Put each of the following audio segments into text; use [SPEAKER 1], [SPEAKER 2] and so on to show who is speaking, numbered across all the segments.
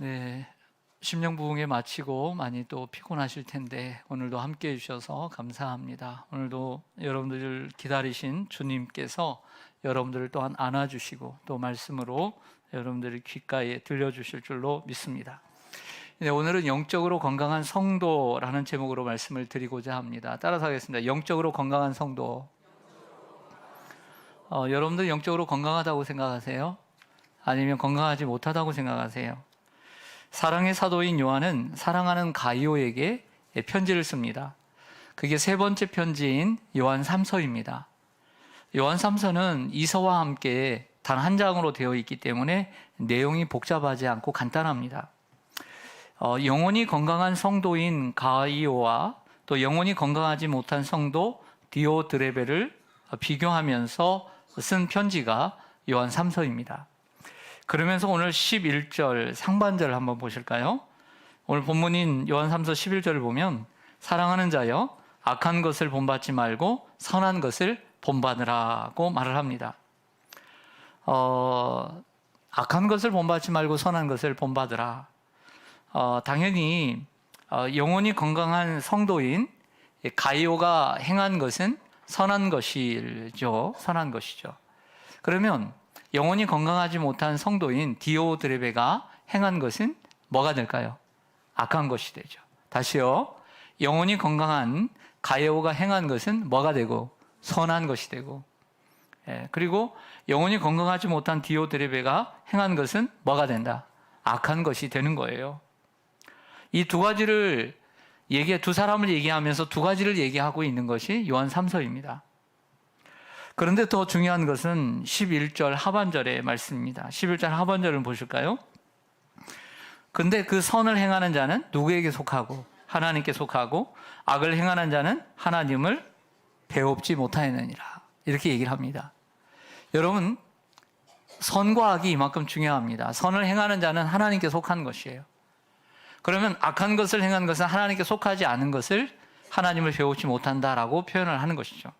[SPEAKER 1] 네, 심령 부흥회 마치고 많이 또 피곤하실 텐데 오늘도 함께 해주셔서 감사합니다. 오늘도 여러분들을 기다리신 주님께서 여러분들을 또한 안아주시고 또 말씀으로 여러분들의 귓가에 들려주실 줄로 믿습니다. 네, 오늘은 영적으로 건강한 성도라는 제목으로 말씀을 드리고자 합니다. 따라서 하겠습니다. 영적으로 건강한 성도. 여러분들 영적으로 건강하다고 생각하세요? 아니면 건강하지 못하다고 생각하세요? 사랑의 사도인 요한은 사랑하는 가이오에게 편지를 씁니다. 그게 세 번째 편지인 요한 3서입니다. 요한 3서는 2서와 함께 단 한 장으로 되어 있기 때문에 내용이 복잡하지 않고 간단합니다. 영혼이 건강한 성도인 가이오와 또 영혼이 건강하지 못한 성도 디오드레베를 비교하면서 쓴 편지가 요한 3서입니다. 그러면서 오늘 11절 상반절을 한번 보실까요? 오늘 본문인 요한 3서 11절을 보면 사랑하는 자여 악한 것을 본받지 말고 선한 것을 본받으라고 말을 합니다. 악한 것을 본받지 말고 선한 것을 본받으라. 당연히 영혼이 건강한 성도인 가이오가 행한 것은 선한 것이죠. 선한 것이죠. 그러면 영혼이 건강하지 못한 성도인 디오드레베가 행한 것은 뭐가 될까요? 악한 것이 되죠. 다시요. 영혼이 건강한 가이오가 행한 것은 뭐가 되고 선한 것이 되고, 그리고 영혼이 건강하지 못한 디오드레베가 행한 것은 뭐가 된다? 악한 것이 되는 거예요. 이 두 가지를 두 사람을 얘기하면서 두 가지를 얘기하고 있는 것이 요한 3서입니다. 그런데 더 중요한 것은 11절 하반절의 말씀입니다. 11절 하반절을 보실까요? 근데 그 선을 행하는 자는 누구에게 속하고 하나님께 속하고 악을 행하는 자는 하나님을 배웁지 못하였느니라. 이렇게 얘기를 합니다. 여러분, 선과 악이 이만큼 중요합니다. 선을 행하는 자는 하나님께 속한 것이에요. 그러면 악한 것을 행한 것은 하나님께 속하지 않은 것을 하나님을 배우지 못한다라고 표현을 하는 것이죠.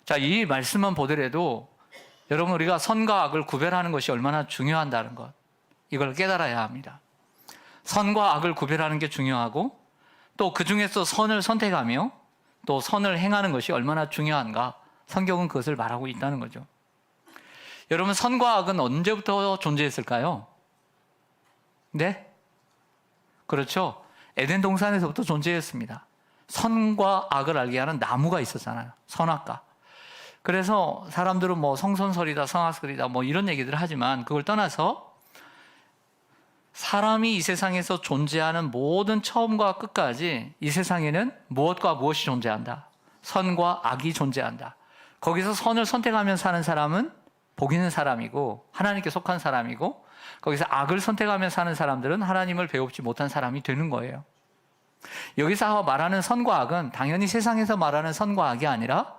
[SPEAKER 1] 자, 이 말씀만 보더라도 여러분, 우리가 선과 악을 구별하는 것이 얼마나 중요한다는 것, 이걸 깨달아야 합니다. 선과 악을 구별하는 게 중요하고 또 그 중에서 선을 선택하며 또 선을 행하는 것이 얼마나 중요한가, 성경은 그것을 말하고 있다는 거죠. 여러분, 선과 악은 언제부터 존재했을까요? 네? 그렇죠. 에덴 동산에서부터 존재했습니다. 선과 악을 알게 하는 나무가 있었잖아요. 선악과. 그래서 사람들은 성선설이다, 성악설이다 이런 얘기들을 하지만 그걸 떠나서 사람이 이 세상에서 존재하는 모든 처음과 끝까지 이 세상에는 무엇과 무엇이 존재한다. 선과 악이 존재한다. 거기서 선을 선택하며 사는 사람은 복 있는 사람이고 하나님께 속한 사람이고, 거기서 악을 선택하며 사는 사람들은 하나님을 배우지 못한 사람이 되는 거예요. 여기서 말하는 선과 악은 당연히 세상에서 말하는 선과 악이 아니라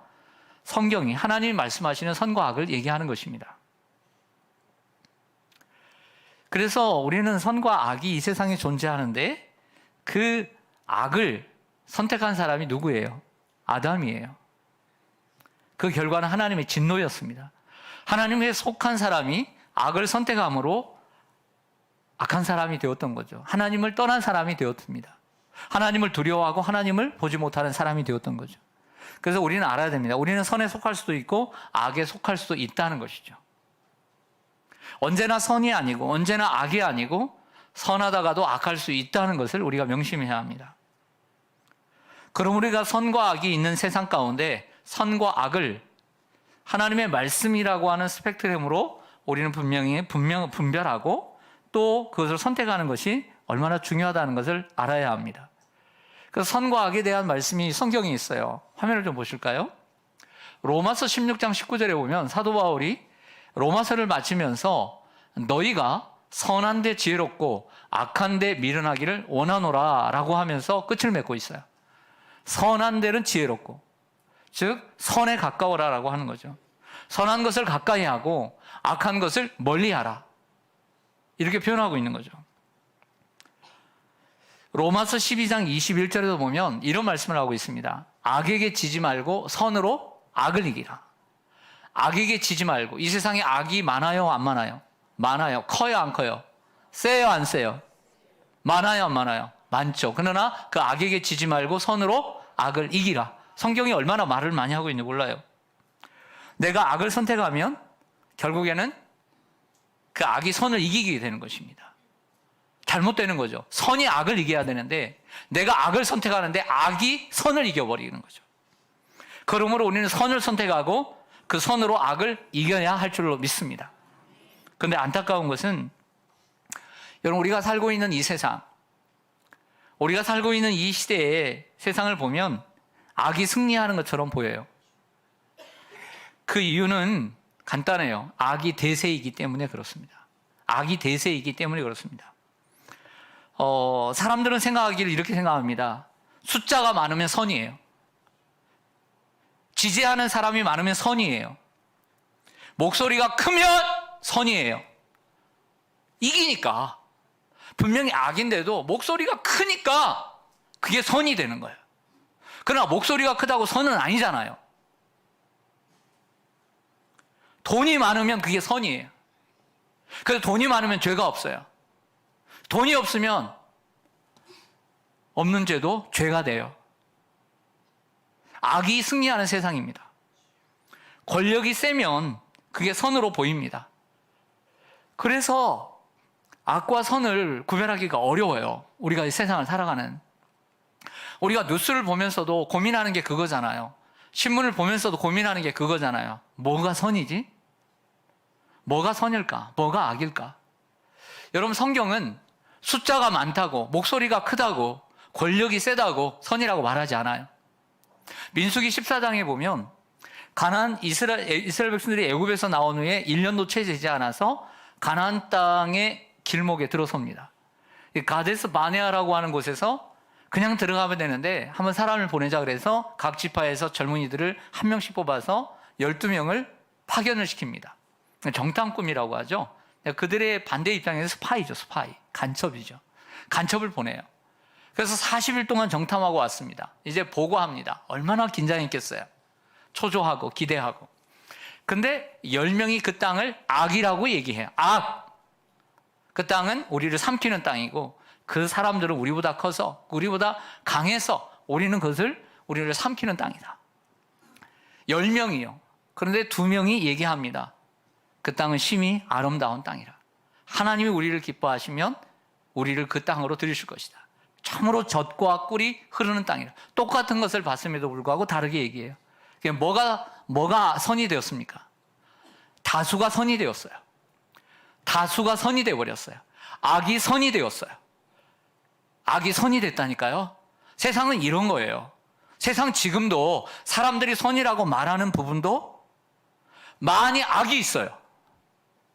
[SPEAKER 1] 성경이 하나님이 말씀하시는 선과 악을 얘기하는 것입니다. 그래서 우리는 선과 악이 이 세상에 존재하는데 그 악을 선택한 사람이 누구예요? 아담이에요. 그 결과는 하나님의 진노였습니다. 하나님에 속한 사람이 악을 선택함으로 악한 사람이 되었던 거죠. 하나님을 떠난 사람이 되었습니다. 하나님을 두려워하고 하나님을 보지 못하는 사람이 되었던 거죠. 그래서 우리는 알아야 됩니다. 우리는 선에 속할 수도 있고 악에 속할 수도 있다는 것이죠. 언제나 선이 아니고 언제나 악이 아니고 선하다가도 악할 수 있다는 것을 우리가 명심해야 합니다. 그럼 우리가 선과 악이 있는 세상 가운데 선과 악을 하나님의 말씀이라고 하는 스펙트럼으로 우리는 분명히 분별하고 또 그것을 선택하는 것이 얼마나 중요하다는 것을 알아야 합니다. 그래서 선과 악에 대한 말씀이 성경에 있어요. 화면을 좀 보실까요? 로마서 16장 19절에 보면 사도 바울이 로마서를 마치면서 너희가 선한데 지혜롭고 악한데 미련하기를 원하노라 라고 하면서 끝을 맺고 있어요. 선한 데는 지혜롭고, 즉 선에 가까워라 라고 하는 거죠. 선한 것을 가까이 하고 악한 것을 멀리 하라, 이렇게 표현하고 있는 거죠. 로마서 12장 21절에도 보면 이런 말씀을 하고 있습니다. 악에게 지지 말고 선으로 악을 이기라. 악에게 지지 말고. 이 세상에 악이 많아요, 안 많아요? 많아요. 커요, 안 커요? 세요, 안 세요? 많아요, 안 많아요? 많죠. 그러나 그 악에게 지지 말고 선으로 악을 이기라. 성경이 얼마나 말을 많이 하고 있는지 몰라요. 내가 악을 선택하면 결국에는 그 악이 선을 이기게 되는 것입니다. 잘못되는 거죠. 선이 악을 이겨야 되는데 내가 악을 선택하는데 악이 선을 이겨버리는 거죠. 그러므로 우리는 선을 선택하고 그 선으로 악을 이겨야 할 줄로 믿습니다. 그런데 안타까운 것은 여러분, 우리가 살고 있는 이 세상, 우리가 살고 있는 이 시대의 세상을 보면 악이 승리하는 것처럼 보여요. 그 이유는 간단해요. 악이 대세이기 때문에 그렇습니다. 악이 대세이기 때문에 그렇습니다. 사람들은 생각하기를 이렇게 생각합니다. 숫자가 많으면 선이에요. 지지하는 사람이 많으면 선이에요. 목소리가 크면 선이에요. 이기니까. 분명히 악인데도 목소리가 크니까 그게 선이 되는 거예요. 그러나 목소리가 크다고 선은 아니잖아요. 돈이 많으면 그게 선이에요. 그래서 돈이 많으면 죄가 없어요. 돈이 없으면 없는 죄도 죄가 돼요. 악이 승리하는 세상입니다. 권력이 세면 그게 선으로 보입니다. 그래서 악과 선을 구별하기가 어려워요. 우리가 이 세상을 살아가는. 우리가 뉴스를 보면서도 고민하는 게 그거잖아요. 신문을 보면서도 고민하는 게 그거잖아요. 뭐가 선이지? 뭐가 선일까? 뭐가 악일까? 여러분, 성경은 숫자가 많다고, 목소리가 크다고, 권력이 세다고 선이라고 말하지 않아요. 민수기 14장에 보면 가나안 이스라엘 백성들이 애굽에서 나온 후에 1년도 채 되지 않아서 가나안 땅의 길목에 들어섭니다. 가데스 바네아라고 하는 곳에서 그냥 들어가면 되는데 한번 사람을 보내자 그래서 각 지파에서 젊은이들을 한 명씩 뽑아서 12명을 파견을 시킵니다. 정탐꾼이라고 하죠. 그들의 반대 입장에서 스파이죠. 스파이. 간첩이죠. 간첩을 보내요. 그래서 40일 동안 정탐하고 왔습니다. 이제 보고합니다. 얼마나 긴장했겠어요. 초조하고 기대하고. 근데 10명이 그 땅을 악이라고 얘기해요. 악! 그 땅은 우리를 삼키는 땅이고 그 사람들은 우리보다 커서 우리보다 강해서 우리를 삼키는 땅이다. 10명이요. 그런데 2명이 얘기합니다. 그 땅은 심히 아름다운 땅이라. 하나님이 우리를 기뻐하시면 우리를 그 땅으로 들이실 것이다. 참으로 젖과 꿀이 흐르는 땅이라. 똑같은 것을 봤음에도 불구하고 다르게 얘기해요. 뭐가 선이 되었습니까? 다수가 선이 되었어요. 다수가 선이 되어버렸어요. 악이 선이 되었어요. 악이 선이 됐다니까요. 세상은 이런 거예요. 세상 지금도 사람들이 선이라고 말하는 부분도 많이 악이 있어요.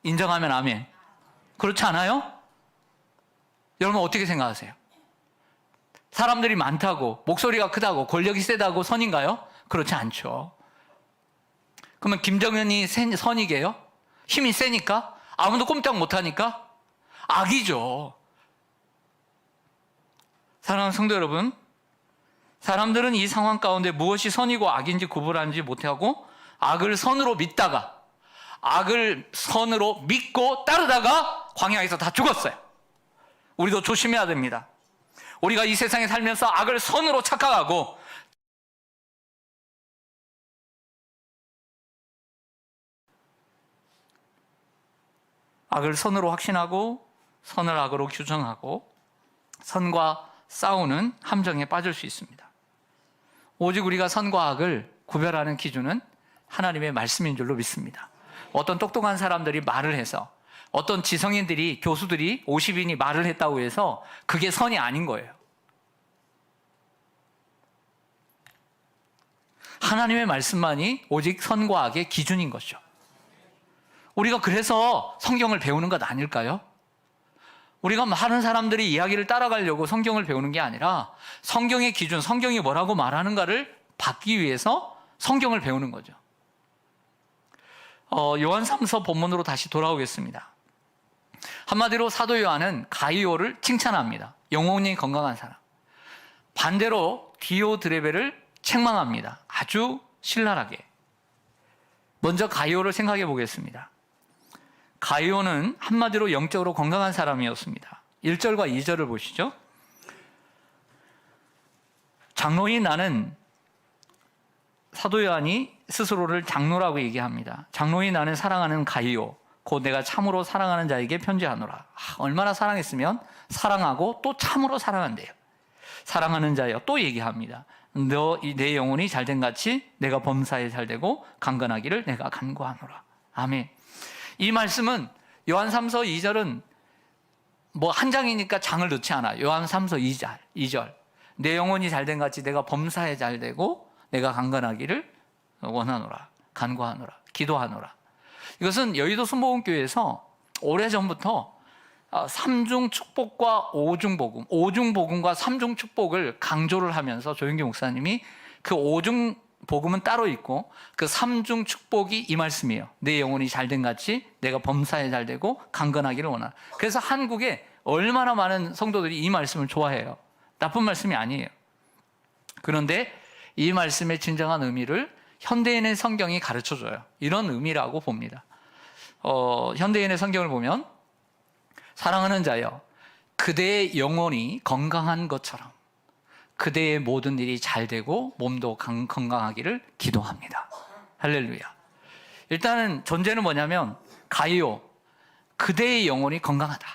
[SPEAKER 1] 인정하면 아멘. 그렇지 않아요? 여러분 어떻게 생각하세요? 사람들이 많다고, 목소리가 크다고, 권력이 세다고 선인가요? 그렇지 않죠. 그러면 김정은이 선이게요? 힘이 세니까? 아무도 꼼짝 못하니까? 악이죠. 사랑하는 성도 여러분, 사람들은 이 상황 가운데 무엇이 선이고 악인지 구분하지 못하고 악을 선으로 믿다가 악을 선으로 믿고 따르다가 광야에서 다 죽었어요. 우리도 조심해야 됩니다. 우리가 이 세상에 살면서 악을 선으로 착각하고 악을 선으로 확신하고 선을 악으로 규정하고 선과 싸우는 함정에 빠질 수 있습니다. 오직 우리가 선과 악을 구별하는 기준은 하나님의 말씀인 줄로 믿습니다. 어떤 똑똑한 사람들이 말을 해서 어떤 지성인들이 교수들이 50인이 말을 했다고 해서 그게 선이 아닌 거예요. 하나님의 말씀만이 오직 선과 악의 기준인 것이죠. 우리가 그래서 성경을 배우는 것 아닐까요? 우리가 많은 사람들이 이야기를 따라가려고 성경을 배우는 게 아니라 성경의 기준, 성경이 뭐라고 말하는가를 받기 위해서 성경을 배우는 거죠. 요한 3서 본문으로 다시 돌아오겠습니다. 한마디로 사도 요한은 가이오를 칭찬합니다. 영혼이 건강한 사람. 반대로 디오드레베를 책망합니다. 아주 신랄하게. 먼저 가이오를 생각해 보겠습니다. 가이오는 한마디로 영적으로 건강한 사람이었습니다. 1절과 2절을 보시죠. 장로인 나는, 사도 요한이 스스로를 장로라고 얘기합니다. 장로인 나는 사랑하는 가이오, 곧 내가 참으로 사랑하는 자에게 편지하노라. 얼마나 사랑했으면 사랑하고 또 참으로 사랑한대요. 사랑하는 자여, 또 얘기합니다. 내 영혼이 잘된 같이 내가 범사에 잘되고 강건하기를 내가 간구하노라. 아멘. 이 말씀은 요한 3서 2절은 뭐 한 장이니까 장을 넣지 않아요. 요한 3서 2절. 내 영혼이 잘된 같이 내가 범사에 잘되고 내가 강건하기를 원하노라, 간구하노라, 기도하노라. 이것은 여의도 순복음교회에서 오래전부터 삼중 축복과 오중 복음, 오중 복음과 삼중 축복을 강조를 하면서 조영기 목사님이 그 오중 복음은 따로 있고 그 삼중 축복이 이 말씀이에요. 내 영혼이 잘된 같이 내가 범사에 잘되고 강건하기를 원하노라. 그래서 한국에 얼마나 많은 성도들이 이 말씀을 좋아해요. 나쁜 말씀이 아니에요. 그런데 이 말씀의 진정한 의미를 현대인의 성경이 가르쳐줘요. 이런 의미라고 봅니다. 현대인의 성경을 보면 사랑하는 자여, 그대의 영혼이 건강한 것처럼 그대의 모든 일이 잘 되고 몸도 건강하기를 기도합니다. 할렐루야. 일단은 전제는 뭐냐면 가이오, 그대의 영혼이 건강하다.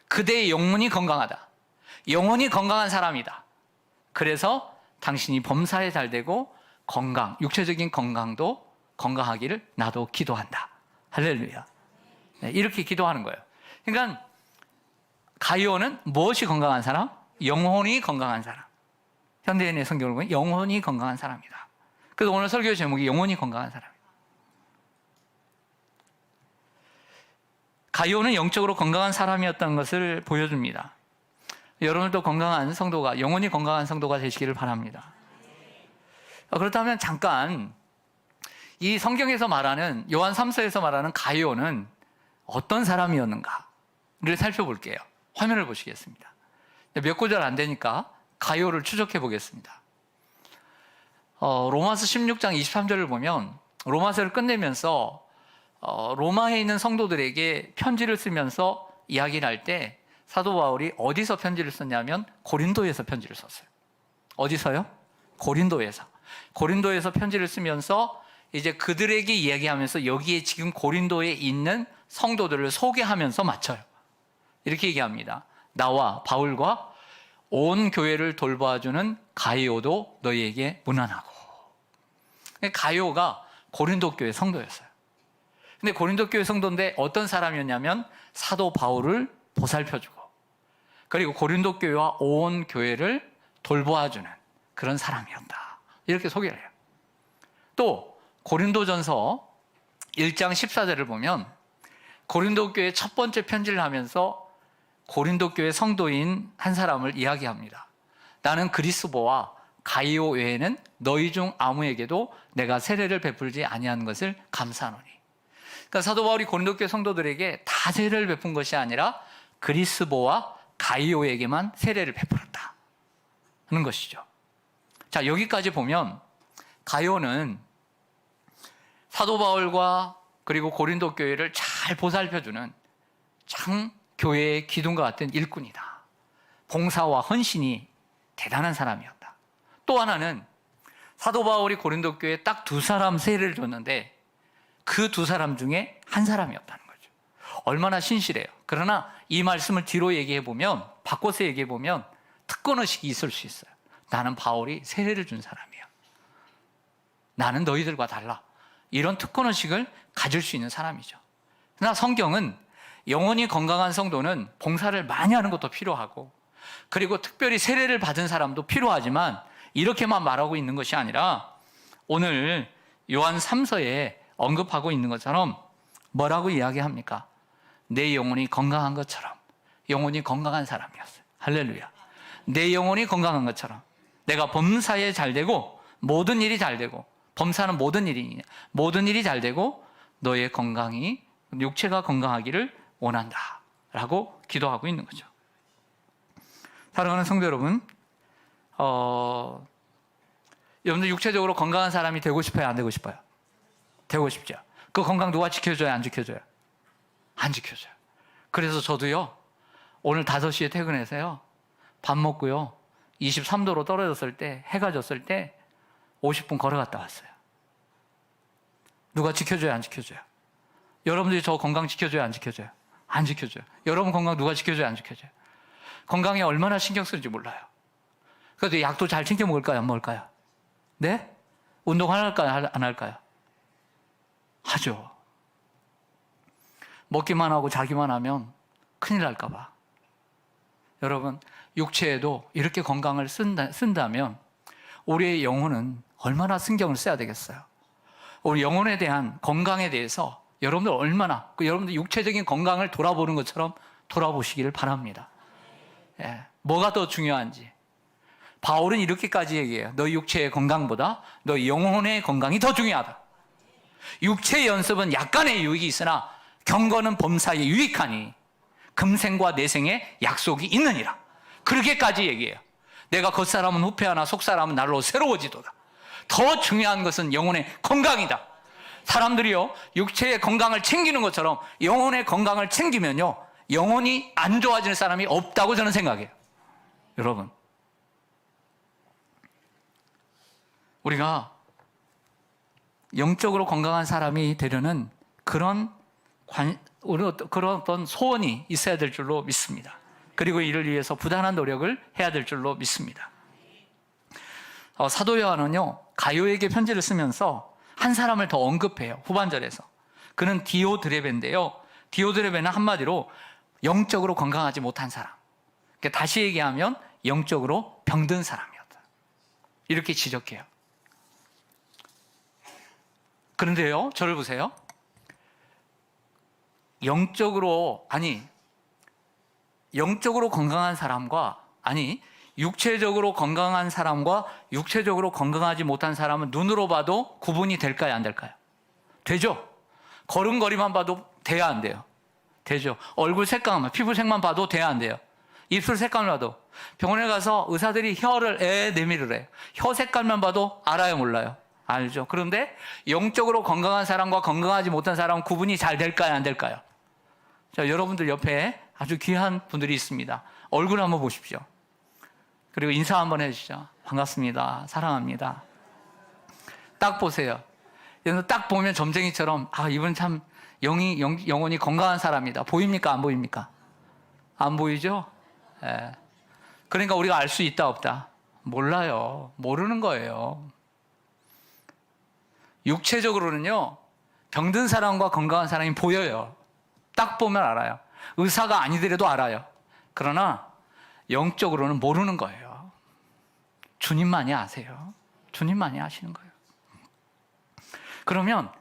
[SPEAKER 1] 그대의 영혼이 건강하다. 영혼이 건강한 사람이다. 그래서 당신이 범사에 잘 되고 건강, 육체적인 건강도 건강하기를 나도 기도한다. 할렐루야. 네, 이렇게 기도하는 거예요. 그러니까 가이오는 무엇이 건강한 사람? 영혼이 건강한 사람. 현대인의 성경을 보면 영혼이 건강한 사람이다. 그래서 오늘 설교 제목이 영혼이 건강한 사람이다. 가이오는 영적으로 건강한 사람이었다는 것을 보여줍니다. 여러분도 건강한 성도가, 영혼이 건강한 성도가 되시기를 바랍니다. 그렇다면 잠깐 이 성경에서 말하는, 요한 3서에서 말하는 가이오는 어떤 사람이었는가를 살펴볼게요. 화면을 보시겠습니다. 몇 구절 안 되니까 가이오를 추적해 보겠습니다. 로마서 16장 23절을 보면 로마서를 끝내면서 로마에 있는 성도들에게 편지를 쓰면서 이야기를 할 때 사도 바울이 어디서 편지를 썼냐면 고린도에서 편지를 썼어요. 어디서요? 고린도에서. 고린도에서 편지를 쓰면서 이제 그들에게 이야기하면서 여기에 지금 고린도에 있는 성도들을 소개하면서 마쳐요. 이렇게 얘기합니다. 나와 바울과 온 교회를 돌봐주는 가이오도 너희에게 문안하고. 가이오가 고린도 교회 성도였어요. 근데 고린도 교회 성도인데 어떤 사람이었냐면 사도 바울을 보살펴주고 그리고 고린도 교회와 온 교회를 돌보아주는 그런 사람이었다. 이렇게 소개를 해요. 또 고린도전서 1장 14절을 보면 고린도 교회 첫 번째 편지를 하면서 고린도 교회 성도인 한 사람을 이야기합니다. 나는 그리스보와 가이오 외에는 너희 중 아무에게도 내가 세례를 베풀지 아니한 것을 감사하노니. 그러니까 사도 바울이 고린도 교회 성도들에게 다 세례를 베푼 것이 아니라 그리스보와 가이오에게만 세례를 베풀었다 하는 것이죠. 자, 여기까지 보면 가이오는 사도 바울과 그리고 고린도 교회를 잘 보살펴주는 참 교회의 기둥과 같은 일꾼이다. 봉사와 헌신이 대단한 사람이었다. 또 하나는 사도 바울이 고린도 교회에 딱 2사람 세례를 줬는데 그 2사람 중에 한 사람이었다는 거죠. 얼마나 신실해요. 그러나 이 말씀을 뒤로 얘기해 보면, 바꿔서 얘기해 보면 특권의식이 있을 수 있어요. 나는 바울이 세례를 준 사람이야. 나는 너희들과 달라. 이런 특권의식을 가질 수 있는 사람이죠. 그러나 성경은 영혼이 건강한 성도는 봉사를 많이 하는 것도 필요하고 그리고 특별히 세례를 받은 사람도 필요하지만 이렇게만 말하고 있는 것이 아니라 오늘 요한 3서에 언급하고 있는 것처럼 뭐라고 이야기합니까? 내 영혼이 건강한 것처럼 영혼이 건강한 사람이었어요. 할렐루야. 내 영혼이 건강한 것처럼 내가 범사에 잘 되고 모든 일이 잘 되고, 범사는 모든 일이냐, 모든 일이 잘 되고 너의 건강이, 육체가 건강하기를 원한다 라고 기도하고 있는 거죠. 사랑하는 성도 여러분, 여러분들 육체적으로 건강한 사람이 되고 싶어요? 안 되고 싶어요? 되고 싶죠. 그 건강 누가 지켜줘요? 안 지켜줘요? 안 지켜줘요. 그래서 저도요, 오늘 5시에 퇴근해서요, 밥 먹고요, 23도로 떨어졌을 때, 해가 졌을 때 50분 걸어갔다 왔어요. 누가 지켜줘요, 안 지켜줘요? 여러분들이 저 건강 지켜줘요, 안 지켜줘요? 안 지켜줘요. 여러분 건강 누가 지켜줘요, 안 지켜줘요? 건강에 얼마나 신경 쓰는지 몰라요. 그래도 약도 잘 챙겨 먹을까요, 안 먹을까요? 네? 운동 할까요, 안 할까요? 하죠. 먹기만 하고 자기만 하면 큰일 날까 봐. 여러분, 육체에도 이렇게 건강을 쓴다면 우리의 영혼은 얼마나 신경을 써야 되겠어요? 우리 영혼에 대한 건강에 대해서 여러분들 얼마나, 여러분들 육체적인 건강을 돌아보는 것처럼 돌아보시기를 바랍니다. 예, 뭐가 더 중요한지. 바울은 이렇게까지 얘기해요. 너희 육체의 건강보다 너희 영혼의 건강이 더 중요하다. 육체의 연습은 약간의 유익이 있으나 경건은 범사에 유익하니 금생과 내생에 약속이 있느니라. 그렇게까지 얘기해요. 내가 겉사람은 후패하나 속사람은 날로 새로워지도다. 더 중요한 것은 영혼의 건강이다. 사람들이요, 육체의 건강을 챙기는 것처럼 영혼의 건강을 챙기면요, 영혼이 안 좋아지는 사람이 없다고 저는 생각해요. 여러분, 우리가 영적으로 건강한 사람이 되려는 그런 어떤 소원이 있어야 될 줄로 믿습니다. 그리고 이를 위해서 부단한 노력을 해야 될 줄로 믿습니다. 사도 요한은요, 가요에게 편지를 쓰면서 한 사람을 더 언급해요. 후반절에서. 그는 디오드레베인데요, 디오드레베는 한마디로 영적으로 건강하지 못한 사람, 그러니까 다시 얘기하면 영적으로 병든 사람이었다, 이렇게 지적해요. 그런데요, 저를 보세요. 영적으로 건강한 사람과, 육체적으로 건강한 사람과 육체적으로 건강하지 못한 사람은 눈으로 봐도 구분이 될까요, 안 될까요? 되죠. 걸음걸이만 봐도 돼야 안 돼요? 되죠. 얼굴 색감만, 피부색만 봐도 돼야 안 돼요? 입술 색감을 봐도. 병원에 가서 의사들이 혀를 내밀으래요. 혀 색깔만 봐도 알아요, 몰라요? 알죠. 그런데 영적으로 건강한 사람과 건강하지 못한 사람은 구분이 잘 될까요, 안 될까요? 자, 여러분들 옆에 아주 귀한 분들이 있습니다. 얼굴 한번 보십시오. 그리고 인사 한번 해주시죠. 반갑습니다. 사랑합니다. 딱 보세요. 딱 보면 점쟁이처럼, 이분 참 영혼이 건강한 사람이다. 보입니까, 안 보입니까? 안 보이죠? 예. 그러니까 우리가 알 수 있다, 없다? 몰라요. 모르는 거예요. 육체적으로는요, 병든 사람과 건강한 사람이 보여요. 딱 보면 알아요. 의사가 아니더라도 알아요. 그러나 영적으로는 모르는 거예요. 주님만이 아세요. 주님만이 아시는 거예요. 그러면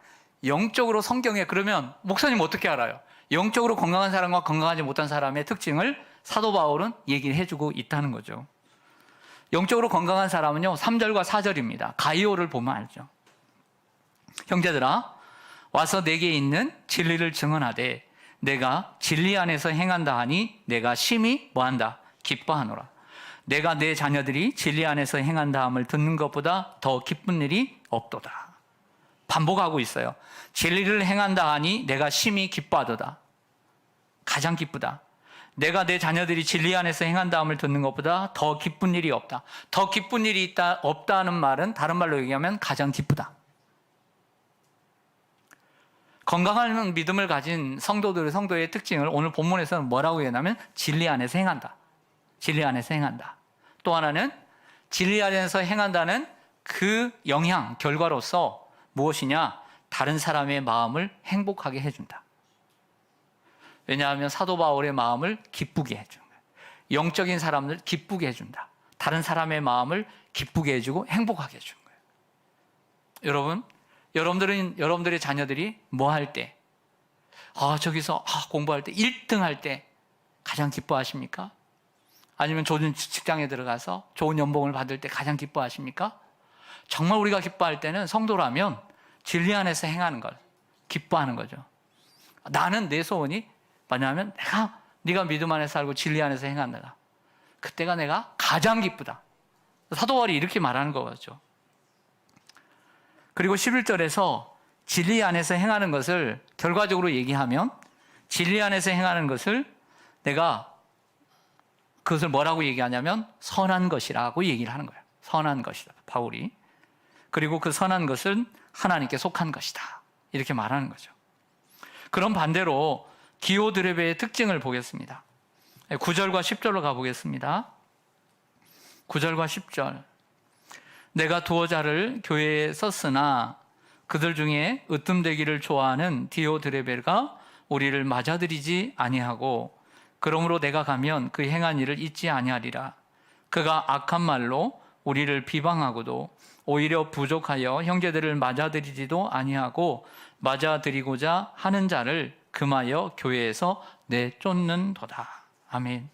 [SPEAKER 1] 영적으로 성경에, 그러면 목사님 어떻게 알아요? 영적으로 건강한 사람과 건강하지 못한 사람의 특징을 사도 바울은 얘기를 해주고 있다는 거죠. 영적으로 건강한 사람은요, 3절과 4절입니다. 가이오를 보면 알죠. 형제들아, 와서 내게 있는 진리를 증언하되 내가 진리 안에서 행한다 하니 내가 심히 뭐한다? 기뻐하노라. 내가 내 자녀들이 진리 안에서 행한다 함을 듣는 것보다 더 기쁜 일이 없도다. 반복하고 있어요. 진리를 행한다 하니 내가 심히 기뻐하도다. 가장 기쁘다. 내가 내 자녀들이 진리 안에서 행한다 함을 듣는 것보다 더 기쁜 일이 없다. 더 기쁜 일이 없다는 말은 다른 말로 얘기하면 가장 기쁘다. 건강한 믿음을 가진 성도의 특징을 오늘 본문에서는 뭐라고 얘기하냐면 진리 안에서 행한다. 진리 안에서 행한다. 또 하나는 진리 안에서 행한다는 그 영향, 결과로서 무엇이냐? 다른 사람의 마음을 행복하게 해준다. 왜냐하면 사도 바울의 마음을 기쁘게 해준 거예요. 영적인 사람을 기쁘게 해준다. 다른 사람의 마음을 기쁘게 해주고 행복하게 해준 거예요. 여러분들의 자녀들이 뭐 할 때, 저기서 공부할 때 1등 할 때 가장 기뻐하십니까? 아니면 좋은 직장에 들어가서 좋은 연봉을 받을 때 가장 기뻐하십니까? 정말 우리가 기뻐할 때는 성도라면 진리 안에서 행하는 걸 기뻐하는 거죠. 나는 내 소원이 뭐냐면 네가 믿음 안에서 살고 진리 안에서 행한다. 그때가 내가 가장 기쁘다. 사도 바울이 이렇게 말하는 거죠. 그리고 11절에서 진리 안에서 행하는 것을 결과적으로 얘기하면 진리 안에서 행하는 것을 내가 그것을 뭐라고 얘기하냐면 선한 것이라고 얘기를 하는 거예요. 선한 것이다, 바울이. 그리고 그 선한 것은 하나님께 속한 것이다, 이렇게 말하는 거죠. 그럼 반대로 디오드레베의 특징을 보겠습니다. 9절과 10절로 가보겠습니다. 9절과 10절. 내가 두어 자를 교회에 썼으나 그들 중에 으뜸되기를 좋아하는 디오드레베가 우리를 맞아들이지 아니하고, 그러므로 내가 가면 그 행한 일을 잊지 아니하리라. 그가 악한 말로 우리를 비방하고도 오히려 부족하여 형제들을 맞아들이지도 아니하고 맞아들이고자 하는 자를 금하여 교회에서 내쫓는도다. 아멘.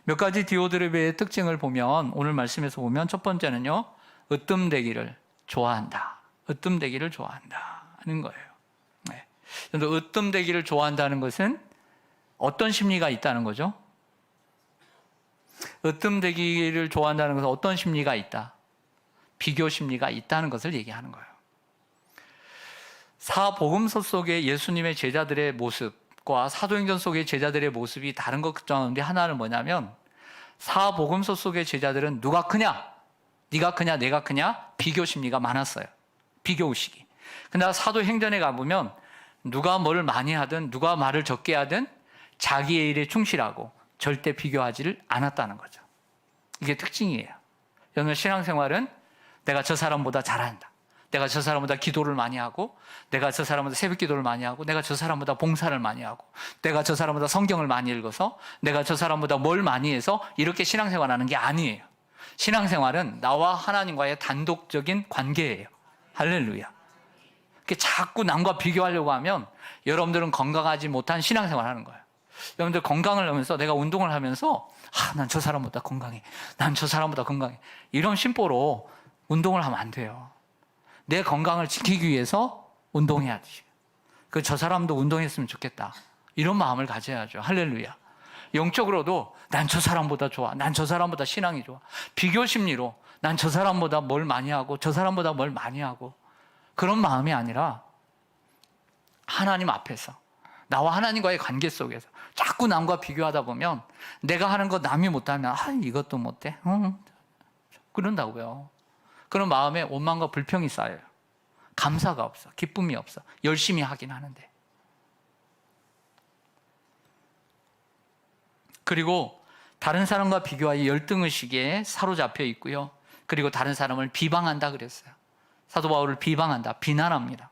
[SPEAKER 1] 몇 가지 디오드레베의 특징을 보면, 오늘 말씀에서 보면 첫 번째는요, 으뜸되기를 좋아한다. 으뜸되기를 좋아한다 하는 거예요. 네. 그런데 으뜸되기를 좋아한다는 것은 어떤 심리가 있다는 거죠? 으뜸되기를 좋아한다는 것은 어떤 심리가 있다? 비교 심리가 있다는 것을 얘기하는 거예요. 사복음서 속의 예수님의 제자들의 모습과 사도행전 속의 제자들의 모습이 다른 것 가운데 하나는 뭐냐면, 사복음서 속의 제자들은 누가 크냐? 네가 크냐? 내가 크냐? 비교 심리가 많았어요. 비교의식이. 근데 사도행전에 가보면 누가 뭐를 많이 하든 누가 말을 적게 하든 자기의 일에 충실하고 절대 비교하지를 않았다는 거죠. 이게 특징이에요. 여러분, 신앙생활은 내가 저 사람보다 잘한다, 내가 저 사람보다 기도를 많이 하고, 내가 저 사람보다 새벽 기도를 많이 하고, 내가 저 사람보다 봉사를 많이 하고, 내가 저 사람보다 성경을 많이 읽어서, 내가 저 사람보다 뭘 많이 해서 이렇게 신앙생활하는 게 아니에요. 신앙생활은 나와 하나님과의 단독적인 관계예요. 할렐루야. 자꾸 남과 비교하려고 하면 여러분들은 건강하지 못한 신앙생활 하는 거예요. 여러분들 건강을 하면서, 내가 운동을 하면서 난 저 사람보다 건강해, 난 저 사람보다 건강해, 이런 심보로 운동을 하면 안 돼요. 내 건강을 지키기 위해서 운동해야지. 저 사람도 운동했으면 좋겠다, 이런 마음을 가져야죠. 할렐루야. 영적으로도 난 저 사람보다 좋아, 난 저 사람보다 신앙이 좋아, 비교 심리로 난 저 사람보다 뭘 많이 하고 저 사람보다 뭘 많이 하고, 그런 마음이 아니라 하나님 앞에서 나와 하나님과의 관계 속에서 자꾸 남과 비교하다 보면 내가 하는 거 남이 못하면 이것도 못해? 그런다고요. 그런 마음에 원망과 불평이 쌓여요. 감사가 없어, 기쁨이 없어. 열심히 하긴 하는데. 그리고 다른 사람과 비교하여 열등의식에 사로잡혀 있고요. 그리고 다른 사람을 비방한다 그랬어요. 사도 바울을 비방한다, 비난합니다.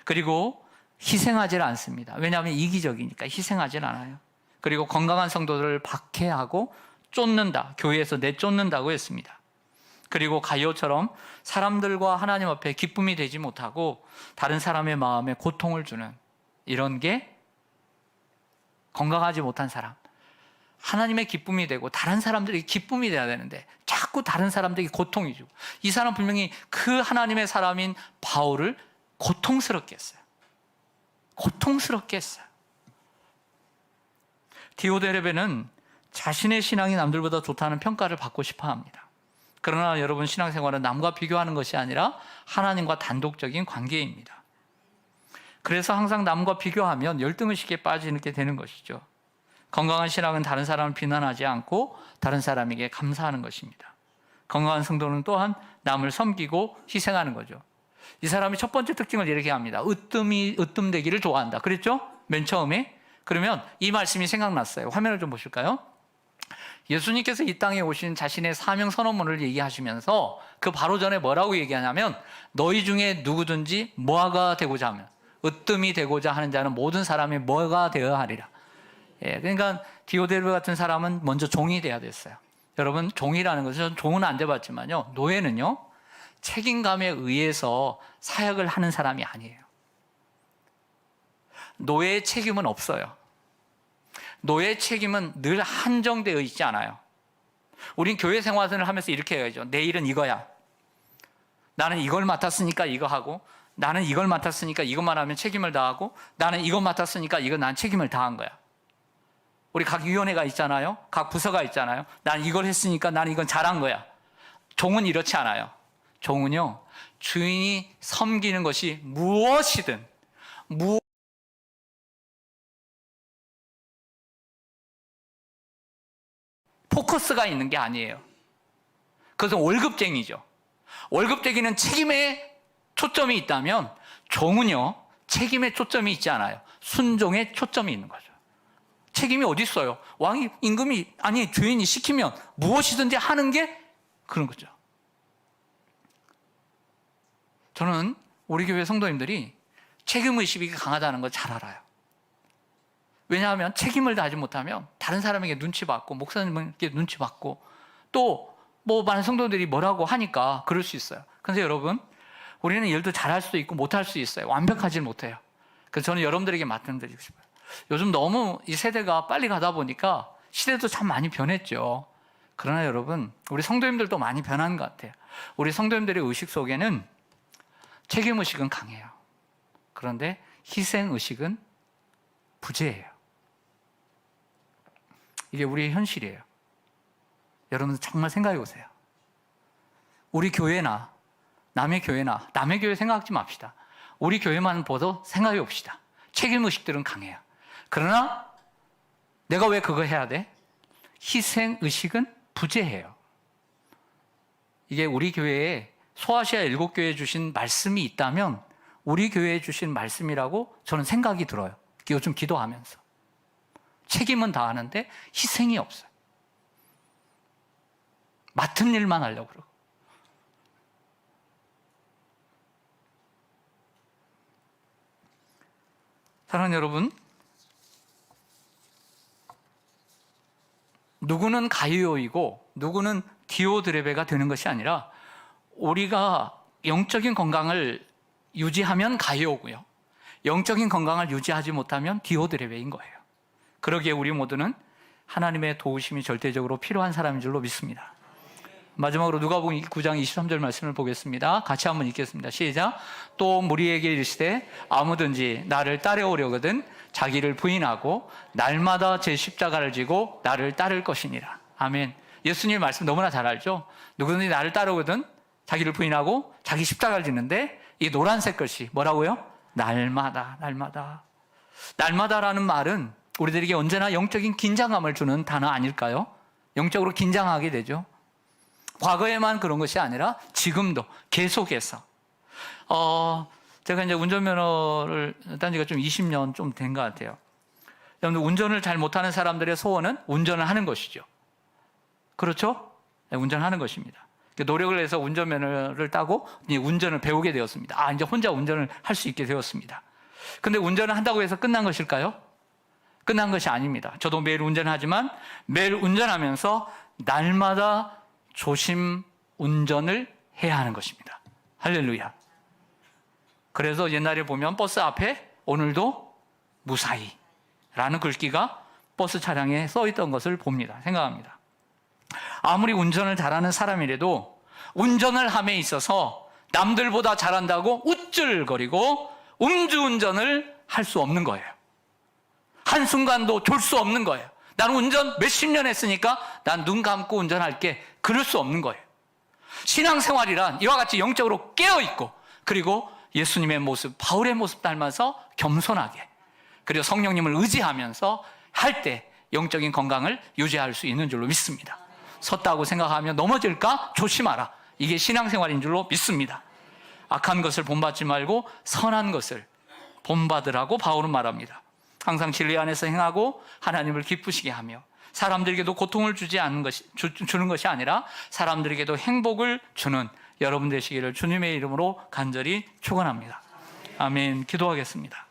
[SPEAKER 1] 그리고 희생하지 않습니다. 왜냐하면 이기적이니까 희생하지 않아요. 그리고 건강한 성도들을 박해하고 쫓는다, 교회에서 내쫓는다고 했습니다. 그리고 가룟처럼 사람들과 하나님 앞에 기쁨이 되지 못하고 다른 사람의 마음에 고통을 주는, 이런 게 건강하지 못한 사람. 하나님의 기쁨이 되고 다른 사람들에게 기쁨이 돼야 되는데 자꾸 다른 사람들에게 고통이 주고, 이 사람 분명히 그 하나님의 사람인 바울을 고통스럽게 했어요. 고통스럽게 했어요. 디오드레베는 자신의 신앙이 남들보다 좋다는 평가를 받고 싶어 합니다. 그러나 여러분, 신앙생활은 남과 비교하는 것이 아니라 하나님과 단독적인 관계입니다. 그래서 항상 남과 비교하면 열등의식에 빠지게 되는 것이죠. 건강한 신앙은 다른 사람을 비난하지 않고 다른 사람에게 감사하는 것입니다. 건강한 성도는 또한 남을 섬기고 희생하는 거죠. 이 사람이 첫 번째 특징을 이렇게 합니다. 으뜸되기를 좋아한다. 그랬죠? 맨 처음에. 그러면 이 말씀이 생각났어요. 화면을 좀 보실까요? 예수님께서 이 땅에 오신 자신의 사명 선언문을 얘기하시면서 그 바로 전에 뭐라고 얘기하냐면, 너희 중에 누구든지 뭐가 되고자 하면, 으뜸이 되고자 하는 자는 모든 사람이 뭐가 되어야 하리라. 그러니까 디오드레베 같은 사람은 먼저 종이 돼야 됐어요. 여러분, 종이라는 것은, 종은 안 돼봤지만요, 노예는요 책임감에 의해서 사역을 하는 사람이 아니에요. 노예의 책임은 없어요. 노예의 책임은 늘 한정되어 있지 않아요. 우린 교회 생활을 하면서 이렇게 해야죠. 내 일은 이거야. 나는 이걸 맡았으니까 이거 하고, 나는 이걸 맡았으니까 이것만 하면 책임을 다하고, 나는 이거 맡았으니까 이거 난 책임을 다한 거야. 우리 각 위원회가 있잖아요. 각 부서가 있잖아요. 난 이걸 했으니까 나는 이건 잘한 거야. 종은 이렇지 않아요. 종은요, 주인이 섬기는 것이 무엇이든 포커스가 있는 게 아니에요. 그것은 월급쟁이죠. 월급쟁이는 책임에 초점이 있다면 종은요, 책임에 초점이 있지 않아요. 순종에 초점이 있는 거죠. 책임이 어디 있어요? 왕이, 임금이, 아니 주인이 시키면 무엇이든지 하는 게 그런 거죠. 저는 우리 교회 성도님들이 책임의식이 강하다는 걸 잘 알아요. 왜냐하면 책임을 다하지 못하면 다른 사람에게 눈치 받고 목사님에게 눈치 받고 또 뭐 많은 성도들이 뭐라고 하니까 그럴 수 있어요. 그런데 여러분, 우리는 일도 잘할 수도 있고 못할 수 있어요. 완벽하지 못해요. 그래서 저는 여러분들에게 말씀드리고 싶어요. 요즘 너무 이 세대가 빨리 가다 보니까 시대도 참 많이 변했죠. 그러나 여러분, 우리 성도님들도 많이 변한 것 같아요. 우리 성도님들의 의식 속에는 책임의식은 강해요. 그런데 희생의식은 부재해요. 이게 우리의 현실이에요. 여러분 정말 생각해 보세요. 우리 교회나 남의 교회나 남의 교회 생각하지 맙시다. 우리 교회만 보도 생각해 봅시다. 책임의식들은 강해요. 그러나 내가 왜 그거 해야 돼? 희생의식은 부재해요. 이게 우리 교회에 소아시아 7교회에 주신 말씀이 있다면 우리 교회에 주신 말씀이라고 저는 생각이 들어요. 요즘 기도하면서. 책임은 다하는데 희생이 없어요. 맡은 일만 하려고 그러고. 사랑하는 여러분, 누구는 가이오이고 누구는 디오드레베가 되는 것이 아니라 우리가 영적인 건강을 유지하면 가이오고요, 영적인 건강을 유지하지 못하면 디오드레베인 거예요. 그러기에 우리 모두는 하나님의 도우심이 절대적으로 필요한 사람인 줄로 믿습니다. 마지막으로 누가복음 9장 23절 말씀을 보겠습니다. 같이 한번 읽겠습니다. 시작. 또 무리에게 이르시되 아무든지 나를 따라오려거든 자기를 부인하고 날마다 제 십자가를 지고 나를 따를 것이니라. 아멘. 예수님의 말씀 너무나 잘 알죠? 누구든지 나를 따르거든 자기를 부인하고 자기 십자가를 지는데 이 노란색 글씨 뭐라고요? 날마다, 날마다. 날마다라는 말은 우리들에게 언제나 영적인 긴장감을 주는 단어 아닐까요? 영적으로 긴장하게 되죠. 과거에만 그런 것이 아니라 지금도 계속해서. 제가 이제 운전면허를 딴 지가 좀 20년 좀 된 것 같아요. 여러분들, 운전을 잘 못하는 사람들의 소원은 운전을 하는 것이죠. 그렇죠? 네, 운전하는 것입니다. 노력을 해서 운전면허를 따고 이제 운전을 배우게 되었습니다. 이제 혼자 운전을 할 수 있게 되었습니다. 근데 운전을 한다고 해서 끝난 것일까요? 끝난 것이 아닙니다. 저도 매일 운전하지만 매일 운전하면서 날마다 조심 운전을 해야 하는 것입니다. 할렐루야. 그래서 옛날에 보면 버스 앞에 오늘도 무사히 라는 글귀가 버스 차량에 써 있던 것을 봅니다. 생각합니다. 아무리 운전을 잘하는 사람이라도 운전을 함에 있어서 남들보다 잘한다고 우쭐거리고 음주운전을 할 수 없는 거예요. 한순간도 졸 수 없는 거예요. 나는 운전 몇십 년 했으니까 난 눈 감고 운전할게. 그럴 수 없는 거예요. 신앙생활이란 이와 같이 영적으로 깨어있고 그리고 예수님의 모습, 바울의 모습 닮아서 겸손하게 그리고 성령님을 의지하면서 할 때 영적인 건강을 유지할 수 있는 줄로 믿습니다. 섰다고 생각하면 넘어질까? 조심하라. 이게 신앙생활인 줄로 믿습니다. 악한 것을 본받지 말고 선한 것을 본받으라고 바울은 말합니다. 항상 진리 안에서 행하고 하나님을 기쁘시게 하며 사람들에게도 고통을 주는 것이 아니라 사람들에게도 행복을 주는 여러분 되시기를 주님의 이름으로 간절히 축원합니다. 아멘. 기도하겠습니다.